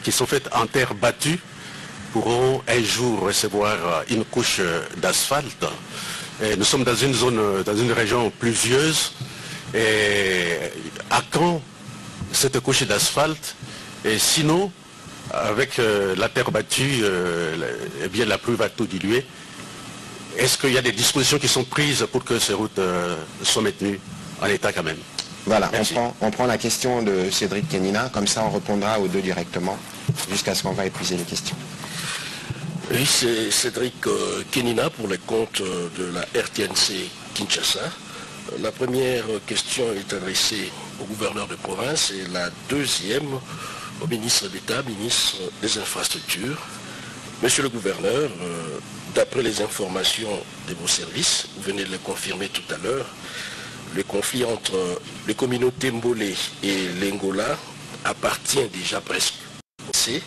qui sont faites en terre battue pourront un jour recevoir une couche d'asphalte. Nous sommes dans une zone, dans une région pluvieuse. Et à quand cette couche d'asphalte? Et sinon, avec la terre battue, eh bien la pluie va tout diluer. Est-ce qu'il y a des dispositions qui sont prises pour que ces routes soient maintenues en état quand même? Voilà, on prend la question de Cédric Kenina, comme ça on répondra aux deux directement, jusqu'à ce qu'on va épuiser les questions. Oui, c'est Cédric Kenina pour les comptes de la RTNC Kinshasa. La première question est adressée au gouverneur de province et la deuxième au ministre d'État, ministre des Infrastructures. Monsieur le gouverneur, d'après les informations de vos services, vous venez de le confirmer tout à l'heure, le conflit entre les communautés Mbolé et l'Angola appartient déjà presque au C.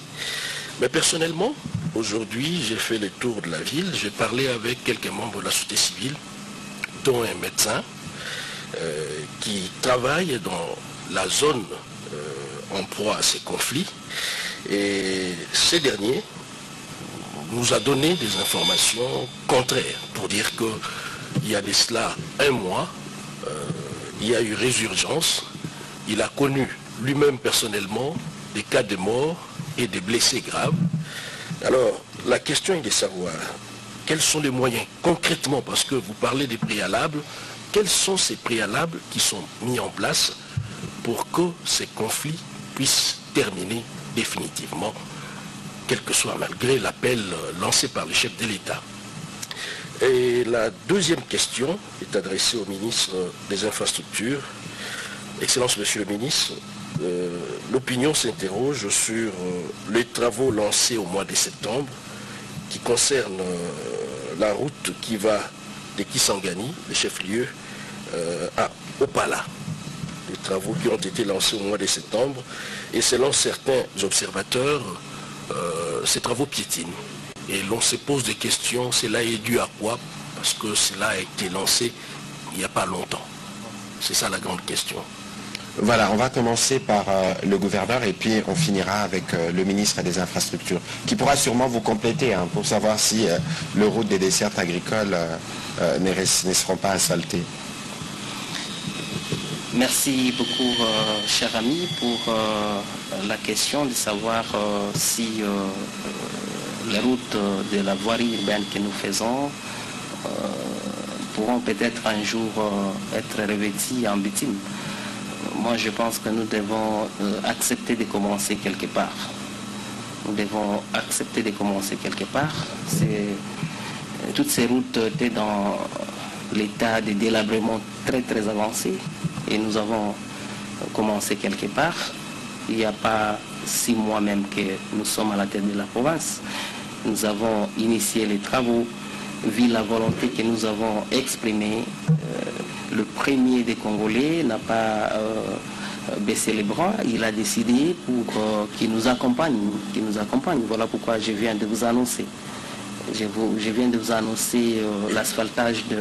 Mais personnellement, aujourd'hui, j'ai fait le tour de la ville, j'ai parlé avec quelques membres de la société civile, dont un médecin qui travaille dans la zone en proie à ces conflits. Et ces derniers nous a donné des informations contraires pour dire qu'il y a de cela un mois, il y a eu résurgence, il a connu lui-même personnellement des cas de mort et des blessés graves. Alors, la question est de savoir quels sont les moyens concrètement, parce que vous parlez des préalables, quels sont ces préalables qui sont mis en place pour que ces conflits puissent terminer définitivement, quel que soit, malgré l'appel lancé par le chef de l'État. Et la deuxième question est adressée au ministre des Infrastructures. Excellence, Monsieur le ministre, l'opinion s'interroge sur les travaux lancés au mois de septembre qui concernent la route qui va de Kisangani, le chef-lieu, à Opala. Les travaux qui ont été lancés au mois de septembre. Et selon certains observateurs, ces travaux piétinent. Et l'on se pose des questions, cela est dû à quoi? Parce que cela a été lancé il n'y a pas longtemps. C'est ça la grande question. Voilà, on va commencer par le gouverneur et puis on finira avec le ministre des Infrastructures, qui pourra sûrement vous compléter pour savoir si les routes des dessertes agricoles ne seront pas asphaltées. Merci beaucoup, cher ami, pour la question de savoir si les routes de la voirie urbaine que nous faisons pourront peut-être un jour être revêties en bitume. Moi, je pense que nous devons accepter de commencer quelque part. Nous devons accepter de commencer quelque part. Toutes ces routes étaient dans l'état de délabrement très très avancé et nous avons commencé quelque part. Il n'y a pas 6 mois même que nous sommes à la tête de la province. Nous avons initié les travaux, vu la volonté que nous avons exprimée. Le premier des Congolais n'a pas baissé les bras, il a décidé pour qu'il nous accompagne, Voilà pourquoi je viens de vous annoncer. Je viens de vous annoncer l'asphaltage de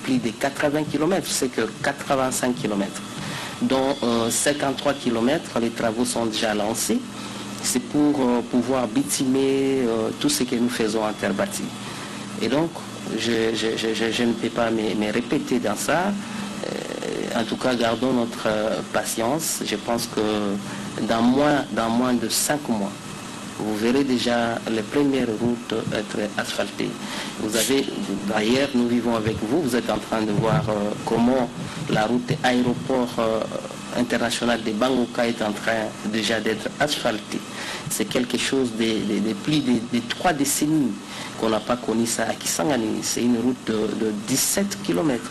plus de 80 km, c'est que 85 km. Dont 53 km, les travaux sont déjà lancés. C'est pour pouvoir bitumer tout ce que nous faisons en terre bâtie. Et donc, je ne peux pas me répéter dans ça. En tout cas, gardons notre patience. Je pense que dans moins de 5 mois, vous verrez déjà les premières routes être asphaltées. Vous avez, d'ailleurs, nous vivons avec vous, vous êtes en train de voir comment la route aéroport international de Bangoka est en train déjà d'être asphaltée. C'est quelque chose de plus de 3 décennies qu'on n'a pas connu ça à Kisangani. C'est une route de 17 km.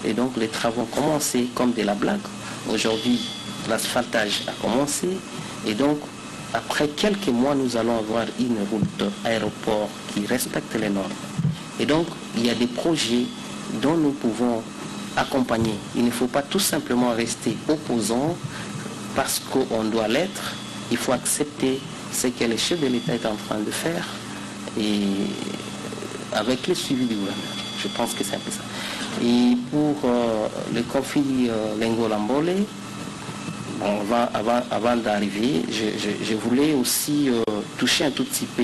Et donc les travaux ont commencé comme de la blague. Aujourd'hui, l'asphaltage a commencé. Et donc, après quelques mois, nous allons avoir une route aéroport qui respecte les normes. Et donc, il y a des projets dont nous pouvons accompagner. Il ne faut pas tout simplement rester opposant parce qu'on doit l'être. Il faut accepter ce que le chef de l'État est en train de faire et avec le suivi du gouvernement. Je pense que c'est un peu ça. Et pour le conflit Lengo-Lambolé, avant d'arriver, je voulais aussi toucher un tout petit peu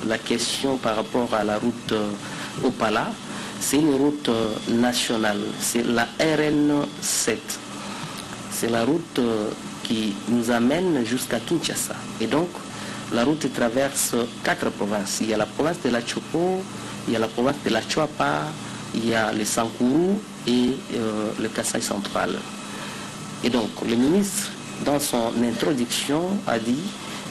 la question par rapport à la route Opala. C'est une route nationale, c'est la RN7. C'est la route qui nous amène jusqu'à Kinshasa. Et donc, la route traverse 4 provinces. Il y a la province de la Chopo, il y a la province de la Chouapa, il y a le Sankourou et le Kasaï central. Et donc, le ministre, dans son introduction, a dit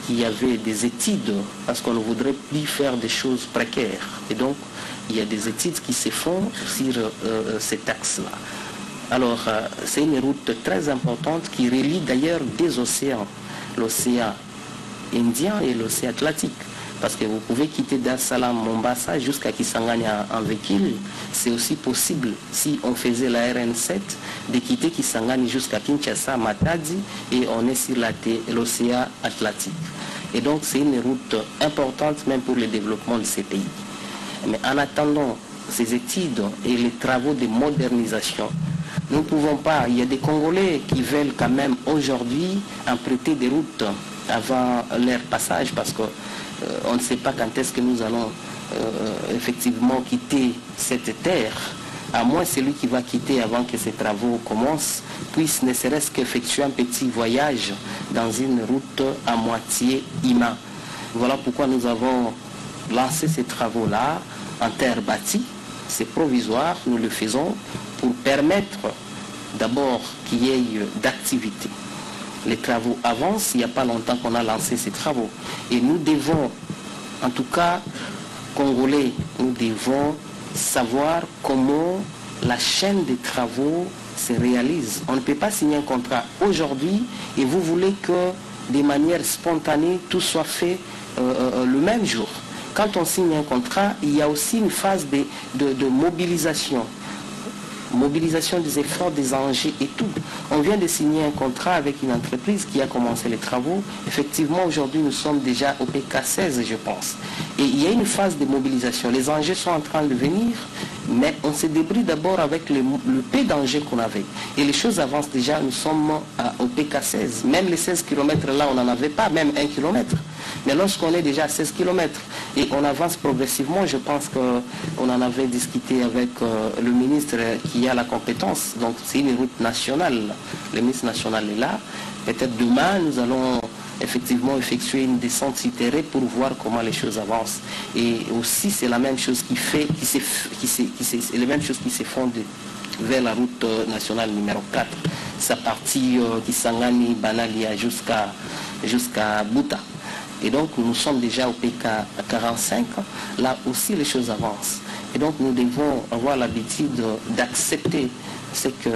qu'il y avait des études, parce qu'on ne voudrait plus faire des choses précaires. Et donc, il y a des études qui se font sur cet axe-là. Alors, c'est une route très importante qui relie d'ailleurs des océans. L'océan Indien et l'océan Atlantique. Parce que vous pouvez quitter Dar es Salaam, Mombasa jusqu'à Kisangani en véhicule. C'est aussi possible, si on faisait la RN7, de quitter Kisangani jusqu'à Kinshasa, Matadi, et on est sur l'océan Atlantique. Et donc c'est une route importante même pour le développement de ces pays. Mais en attendant ces études et les travaux de modernisation, nous ne pouvons pas, il y a des Congolais qui veulent quand même aujourd'hui emprunter des routes avant leur passage parce qu'on ne sait pas quand est-ce que nous allons effectivement quitter cette terre, à moins celui qui va quitter avant que ces travaux commencent puisse ne serait-ce qu'effectuer un petit voyage dans une route à moitié IMA. Voilà pourquoi nous avons lancé ces travaux-là en terre bâtie. C'est provisoire, nous le faisons pour permettre d'abord qu'il y ait d'activité. Les travaux avancent, il n'y a pas longtemps qu'on a lancé ces travaux. Et nous devons, en tout cas, Congolais, nous devons savoir comment la chaîne des travaux se réalise. On ne peut pas signer un contrat aujourd'hui et vous voulez que de manière spontanée, tout soit fait le même jour. Quand on signe un contrat, il y a aussi une phase de mobilisation. Mobilisation des efforts, des enjeux et tout. On vient de signer un contrat avec une entreprise qui a commencé les travaux. Effectivement, aujourd'hui, nous sommes déjà au PK16, je pense. Et il y a une phase de mobilisation. Les enjeux sont en train de venir, mais on se débrouille d'abord avec le peu d'enjeux qu'on avait. Et les choses avancent déjà, nous sommes au PK16. Même les 16 km là, on n'en avait pas, même 1 km. Mais lorsqu'on est déjà à 16 km et on avance progressivement, je pense qu'on en avait discuté avec le ministre qui a la compétence. Donc c'est une route nationale. Le ministre national est là. Peut-être demain, nous allons effectivement effectuer une descente sur terrain pour voir comment les choses avancent. Et aussi, c'est la même chose qui se fonde vers la route nationale numéro 4. Sa partie Kisangani, Banalia jusqu'à Bouta. Et donc nous sommes déjà au PK 45, là aussi les choses avancent. Et donc nous devons avoir l'habitude d'accepter ce que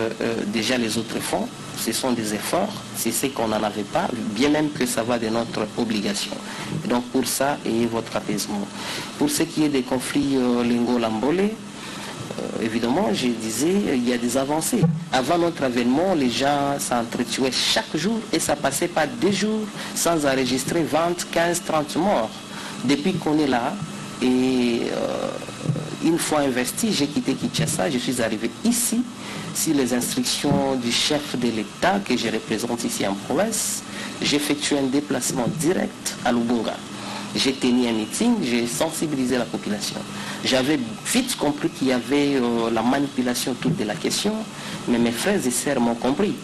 déjà les autres font. Ce sont des efforts, c'est ce qu'on n'en avait pas, bien même que ça va de notre obligation. Et donc pour ça, ayez votre apaisement. Pour ce qui est des conflits Lingo-Lambolé, évidemment, je disais, il y a des avancées. Avant notre avènement, les gens s'entretuaient chaque jour et ça passait pas 2 jours sans enregistrer 20, 15, 30 morts. Depuis qu'on est là, et une fois investi, j'ai quitté Kinshasa, je suis arrivé ici, sur les instructions du chef de l'État que je représente ici en province. J'ai effectué un déplacement direct à Lubunga. J'ai tenu un meeting, j'ai sensibilisé la population. J'avais vite compris qu'il y avait la manipulation toute de la question, mais mes frères et sœurs m'ont compris.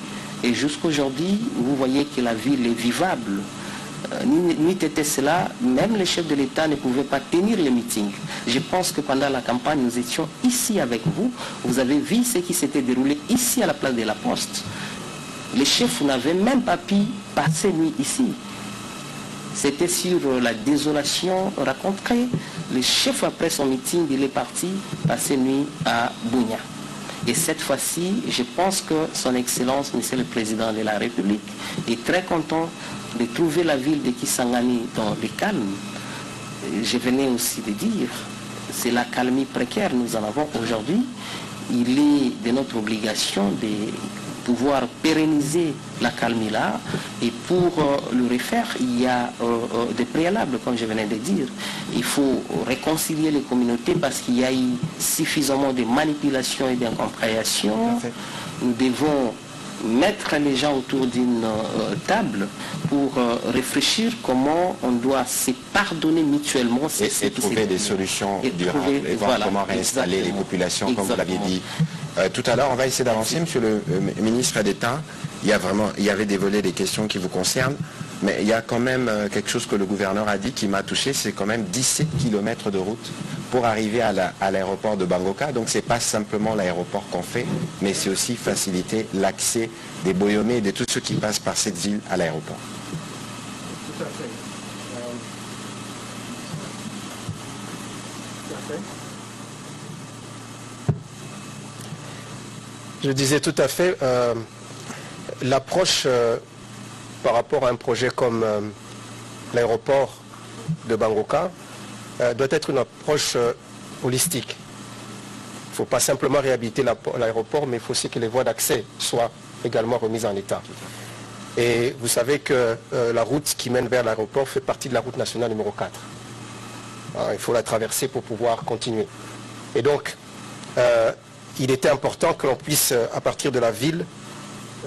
Et jusqu'aujourd'hui, vous voyez que la ville est vivable. Nuit était cela, même les chefs de l'État ne pouvaient pas tenir les meetings. Je pense que pendant la campagne, nous étions ici avec vous. Vous avez vu ce qui s'était déroulé ici à la place de la Poste. Les chefs n'avaient même pas pu passer nuit ici. C'était sur la désolation rencontrée. Le chef, après son meeting, il est parti passer nuit à Bunia. Et cette fois-ci, je pense que son Excellence, Monsieur le Président de la République, est très content de trouver la ville de Kisangani dans le calme. Je venais aussi de dire, c'est la calmie précaire que nous en avons aujourd'hui. Il est de notre obligation de pouvoir pérenniser la calmie là, et pour le refaire, il y a des préalables, comme je venais de dire. Il faut réconcilier les communautés parce qu'il y a eu suffisamment de manipulation et d'incompréhension. Nous devons mettre les gens autour d'une table pour réfléchir comment on doit se pardonner mutuellement. Et trouver des solutions durables et voir comment réinstaller les populations, comme vous l'aviez dit. Tout à l'heure, on va essayer d'avancer, Monsieur le ministre d'État. Il y avait des volets des questions qui vous concernent, mais il y a quand même quelque chose que le gouverneur a dit qui m'a touché, c'est quand même 17 km de route pour arriver à l'aéroport de Bangoka. Donc ce n'est pas simplement l'aéroport qu'on fait, mais c'est aussi faciliter l'accès des Boyomé et de tous ceux qui passent par cette ville à l'aéroport. Tout à fait. Je disais tout à fait, l'approche par rapport à un projet comme l'aéroport de Bangoka doit être une approche holistique. Il ne faut pas simplement réhabiliter l'aéroport, mais il faut aussi que les voies d'accès soient également remises en état. Et vous savez que la route qui mène vers l'aéroport fait partie de la route nationale numéro 4. Alors, il faut la traverser pour pouvoir continuer. Et donc, il était important que l'on puisse, à partir de la ville,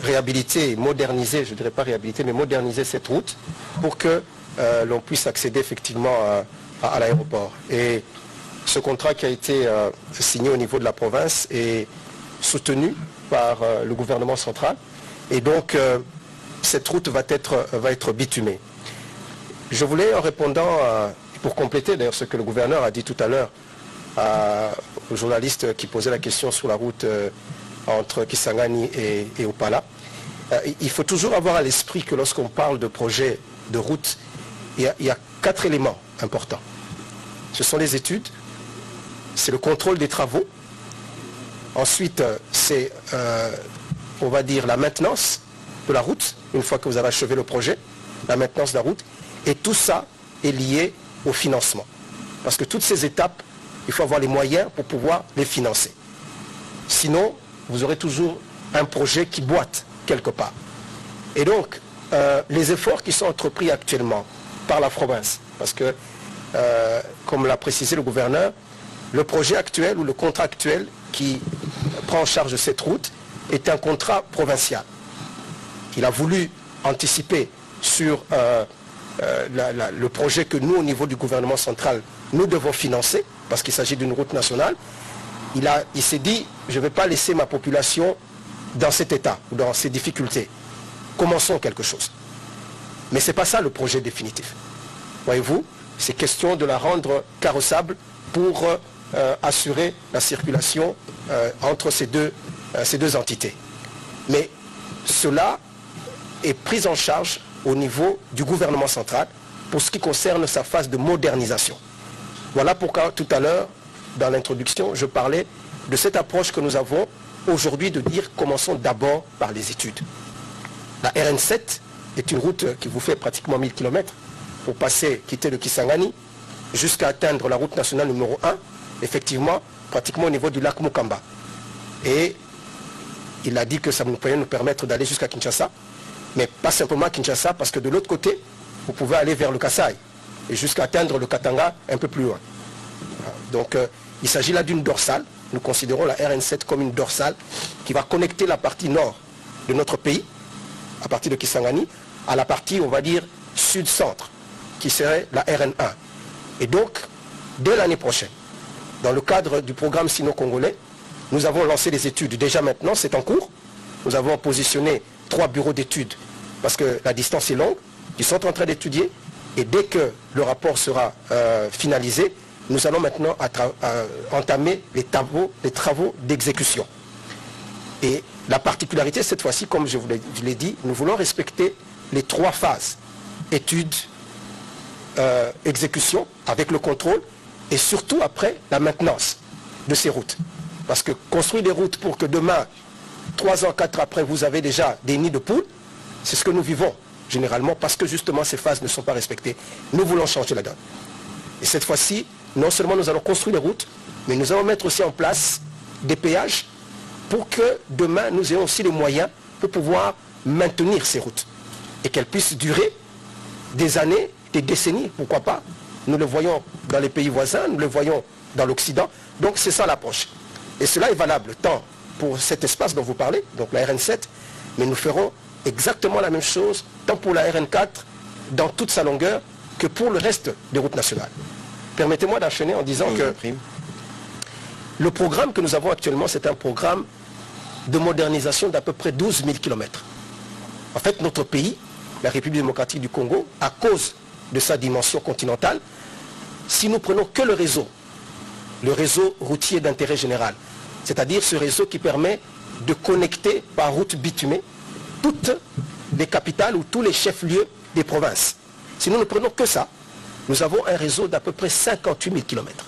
réhabiliter, moderniser, je ne dirais pas réhabiliter, mais moderniser cette route pour que l'on puisse accéder effectivement à l'aéroport. Et ce contrat qui a été signé au niveau de la province est soutenu par le gouvernement central. Et donc, cette route va être bitumée. Je voulais, en répondant, pour compléter d'ailleurs ce que le gouverneur a dit tout à l'heure au journaliste qui posait la question sur la route entre Kisangani et Opala, il faut toujours avoir à l'esprit que lorsqu'on parle de projet de route, il y a 4 éléments importants. Ce sont les études, c'est le contrôle des travaux, ensuite c'est, on va dire, la maintenance de la route, une fois que vous avez achevé le projet, la maintenance de la route, et tout ça est lié au financement. Parce que toutes ces étapes, il faut avoir les moyens pour pouvoir les financer. Sinon, vous aurez toujours un projet qui boite quelque part. Et donc, les efforts qui sont entrepris actuellement par la province, parce que, comme l'a précisé le gouverneur, le projet actuel ou le contrat actuel qui prend en charge cette route est un contrat provincial. Il a voulu anticiper sur le projet que nous, au niveau du gouvernement central, nous devons financer, parce qu'il s'agit d'une route nationale. Il s'est dit, je ne vais pas laisser ma population dans cet état, ou dans ces difficultés. Commençons quelque chose. Mais ce n'est pas ça le projet définitif. Voyez-vous, c'est question de la rendre carrossable pour assurer la circulation entre ces deux entités. Mais cela est pris en charge au niveau du gouvernement central pour ce qui concerne sa phase de modernisation. Voilà pourquoi tout à l'heure, dans l'introduction, je parlais de cette approche que nous avons aujourd'hui de dire commençons d'abord par les études. La RN7 est une route qui vous fait pratiquement 1000 km pour quitter le Kisangani jusqu'à atteindre la route nationale numéro 1, effectivement, pratiquement au niveau du lac Mukamba. Et il a dit que ça pourrait nous permettre d'aller jusqu'à Kinshasa, mais pas simplement à Kinshasa, parce que de l'autre côté, vous pouvez aller vers le Kasaï et jusqu'à atteindre le Katanga un peu plus loin. Donc il s'agit là d'une dorsale. Nous considérons la RN7 comme une dorsale qui va connecter la partie nord de notre pays, à partir de Kisangani, à la partie, on va dire, sud-centre, qui serait la RN1. Et donc, dès l'année prochaine, dans le cadre du programme sino-congolais, nous avons lancé les études. Déjà maintenant, c'est en cours. Nous avons positionné 3 bureaux d'études, parce que la distance est longue, qui sont en train d'étudier. Et dès que le rapport sera finalisé, nous allons maintenant entamer les travaux d'exécution. Et la particularité cette fois-ci, comme je l'ai dit, nous voulons respecter les 3 phases. Études, exécution, avec le contrôle, et surtout après la maintenance de ces routes. Parce que construire des routes pour que demain, 3 ans, 4 ans après, vous avez déjà des nids de poules, c'est ce que nous vivons généralement, parce que justement ces phases ne sont pas respectées. Nous voulons changer la donne. Et cette fois-ci, non seulement nous allons construire les routes, mais nous allons mettre aussi en place des péages pour que demain nous ayons aussi les moyens pour pouvoir maintenir ces routes et qu'elles puissent durer des années, des décennies, pourquoi pas. Nous le voyons dans les pays voisins, nous le voyons dans l'Occident. Donc c'est ça l'approche. Et cela est valable tant pour cet espace dont vous parlez, donc la RN7, mais nous ferons exactement la même chose tant pour la RN4 dans toute sa longueur que pour le reste des routes nationales. Permettez-moi d'enchaîner en disant que le programme que nous avons actuellement, c'est un programme de modernisation d'à peu près 12 000 km. En fait, notre pays, la République démocratique du Congo, à cause de sa dimension continentale, si nous prenons que le réseau routier d'intérêt général, c'est-à-dire ce réseau qui permet de connecter par route bitumée toutes les capitales ou tous les chefs-lieux des provinces. Si nous ne prenons que ça, nous avons un réseau d'à peu près 58 000 km.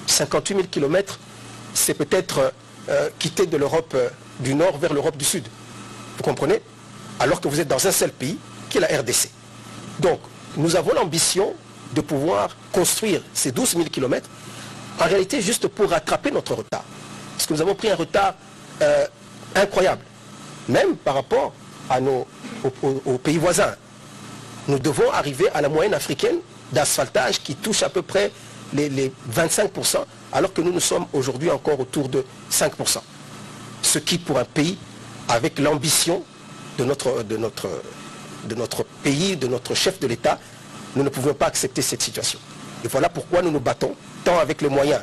58 000 km, c'est peut-être quitter de l'Europe du Nord vers l'Europe du Sud. Vous comprenez? Alors que vous êtes dans un seul pays, qui est la RDC. Donc, nous avons l'ambition de pouvoir construire ces 12 000 km, en réalité juste pour rattraper notre retard. Parce que nous avons pris un retard incroyable, même par rapport à aux pays voisins. Nous devons arriver à la moyenne africaine d'asphaltage qui touche à peu près les 25%, alors que nous sommes aujourd'hui encore autour de 5%. Ce qui, pour un pays avec l'ambition de notre pays, de notre chef de l'État, nous ne pouvons pas accepter cette situation. Et voilà pourquoi nous nous battons, tant avec les moyens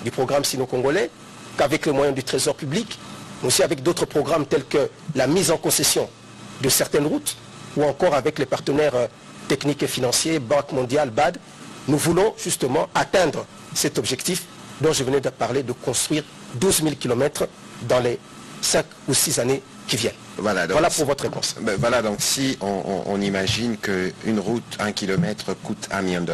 du programme sino-congolais qu'avec les moyens du Trésor public, mais aussi avec d'autres programmes tels que la mise en concession de certaines routes, ou encore avec les partenaires techniques et financiers, Banque mondiale, BAD. Nous voulons justement atteindre cet objectif dont je venais de parler, de construire 12 000 km dans les 5 ou 6 années qui viennent. Voilà pour votre réponse. Voilà, donc si on imagine qu'une route, 1 km coûte $1 million,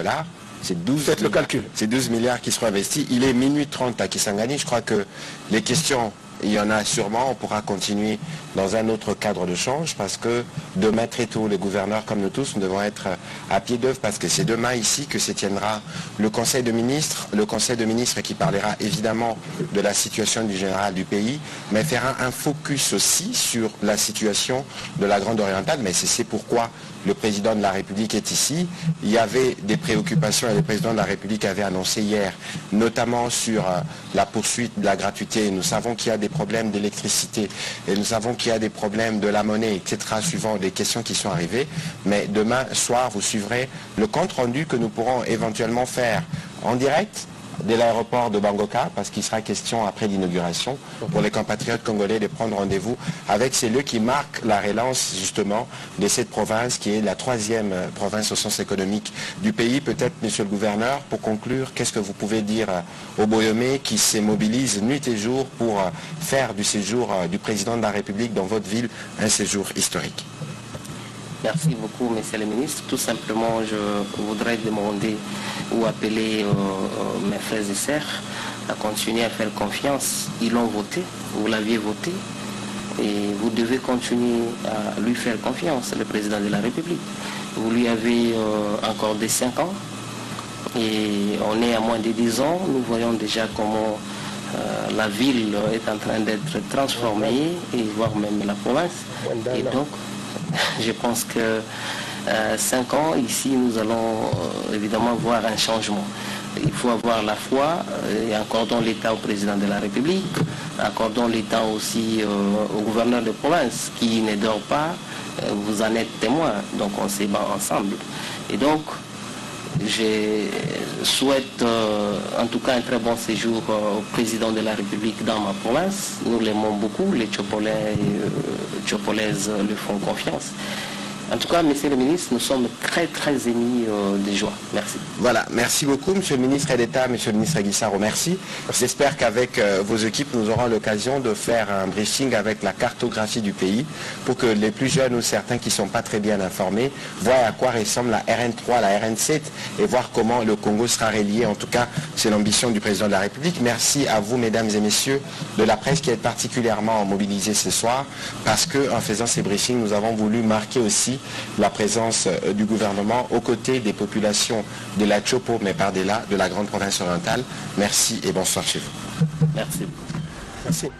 c'est 12, faites le calcul. C'est 12 milliards qui seront investis. Il est minuit 30 à Kisangani. Je crois que les questions, il y en a sûrement. On pourra continuer dans un autre cadre de change parce que demain très tôt, les gouverneurs comme nous tous, nous devons être à pied d'œuvre parce que c'est demain ici que se tiendra le Conseil de ministres. Le Conseil de ministres qui parlera évidemment de la situation du général du pays, mais fera un focus aussi sur la situation de la Grande Orientale. Mais c'est pourquoi le président de la République est ici. Il y avait des préoccupations et le président de la République avait annoncé hier, notamment sur la poursuite de la gratuité. Nous savons qu'il y a des problèmes d'électricité et nous savons qu'il y a des problèmes de la monnaie, etc., suivant les questions qui sont arrivées. Mais demain soir, vous suivrez le compte-rendu que nous pourrons éventuellement faire en direct de l'aéroport de Bangoka, parce qu'il sera question après l'inauguration pour les compatriotes congolais de prendre rendez-vous avec ces lieux qui marquent la relance justement de cette province qui est la 3e province au sens économique du pays. Peut-être, monsieur le gouverneur, pour conclure, qu'est-ce que vous pouvez dire aux Boyomais qui se mobilisent nuit et jour pour faire du séjour du président de la République dans votre ville un séjour historique? Merci beaucoup, monsieur le ministre. Tout simplement, je voudrais demander ou appeler mes frères et sœurs à continuer à faire confiance. Ils l'ont voté, vous l'aviez voté, et vous devez continuer à lui faire confiance, le président de la République. Vous lui avez accordé 5 ans, et on est à moins de 10 ans. Nous voyons déjà comment la ville est en train d'être transformée, et voire même la province. Et donc, je pense que 5 ans, ici, nous allons évidemment voir un changement. Il faut avoir la foi et accordons l'État au président de la République, accordons l'État aussi au gouverneur de province qui ne dort pas, vous en êtes témoin, donc on se bat ensemble. Et donc, je souhaite en tout cas un très bon séjour au président de la République dans ma province. Nous l'aimons beaucoup, les Tchopolais et Tchopolaises lui font confiance. En tout cas, monsieur le ministre, nous sommes très émis de joie. Merci. Voilà, merci beaucoup, monsieur le ministre d'État, monsieur le ministre Guissaro, merci. J'espère qu'avec vos équipes, nous aurons l'occasion de faire un briefing avec la cartographie du pays pour que les plus jeunes ou certains qui ne sont pas très bien informés voient à quoi ressemble la RN3, la RN7 et voir comment le Congo sera relié. En tout cas, c'est l'ambition du président de la République. Merci à vous, mesdames et messieurs de la presse qui êtes particulièrement mobilisés ce soir parce qu'en faisant ces briefings, nous avons voulu marquer aussi la présence du gouvernement aux côtés des populations de la Chopo, mais par-delà de la grande province orientale. Merci et bonsoir chez vous. Merci. Merci.